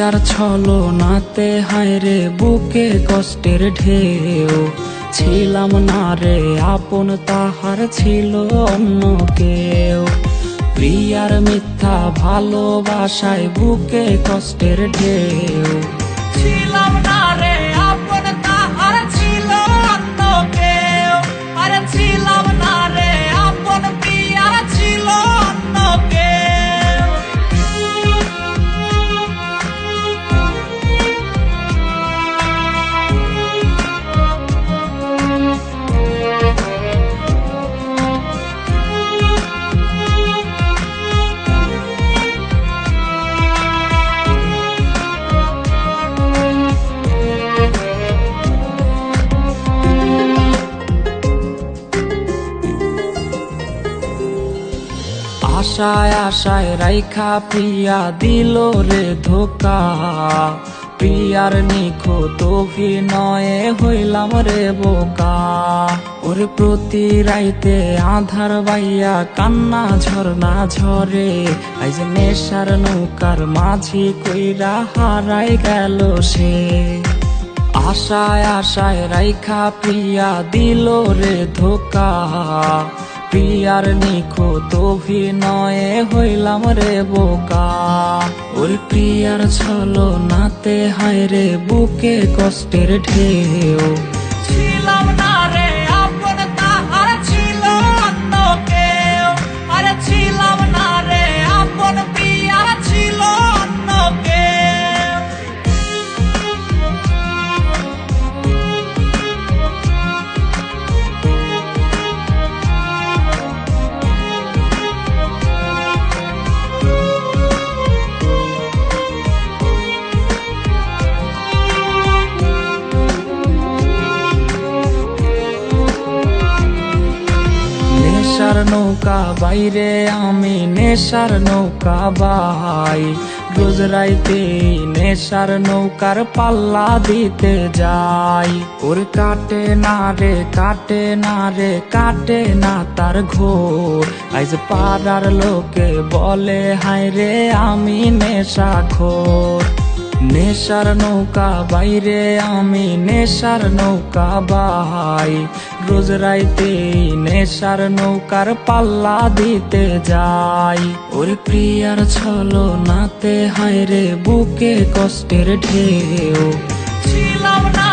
প্রিয়ার ছলনাতে হায়রে বুকে কষ্টের ঢেউ, ছিলাম না রে আপন তাহার ছিল অন্য কেউ। প্রিয়ার মিথ্যা ভালোবাসায় বুকে কষ্টের ঢেউ, ছিলাম না রে আপন তাহার ছিল অন্য কেউ। আরে ছিলাম না রে আপন প্রিয়ার ছিল অন্য কেউ। আশায় আশায় রাইখা প্রিয়া দিল রে ধোকা, প্রিয়ার নিখুঁত অভিনয়ে হইলাম রে বোকা। ওরে প্রতি রাইতে আধার বাইয়া কান্না ঝরনা ঝরে, আইজ নেশার নৌকার মাঝি কইরা হারাই গেল সে। আশায় আশায় রাইখা প্রিয়া দিল রে ধোকা, প্রিয়ার নিখুঁত অভিনয়ে হইলাম রে বোকা। ওর প্রিয়ার ছলনাতে হায়রে বুকে কষ্টের ঢেউ, ছিলাম না রে আপন তাহার ছিল অন্য কেউ। আরে ছিলাম না রে আপন প্রিয়ার ছিল অন্য কেউ। নেশার নৌকা বাইরে আমি নেশার নৌকা বাই, রোজ রাইতে নেশার নৌকার পাল্লা দিতে যাই। ওর কাটে না রে কাটে না রে কাটে না তার ঘোর, আইজ পাড়ার লোকে বলে হায় রে আমি নেশাখোর। নেশার নৌকা বাইরে আমি নেশার নৌকা বাই, রোজ রাইতে নেশার নৌকার পাল্লা দিতে যাই। ওর প্রিয়ার ছলনাতে হায়রে বুকে কষ্টের ঢেউ, ছিলাম না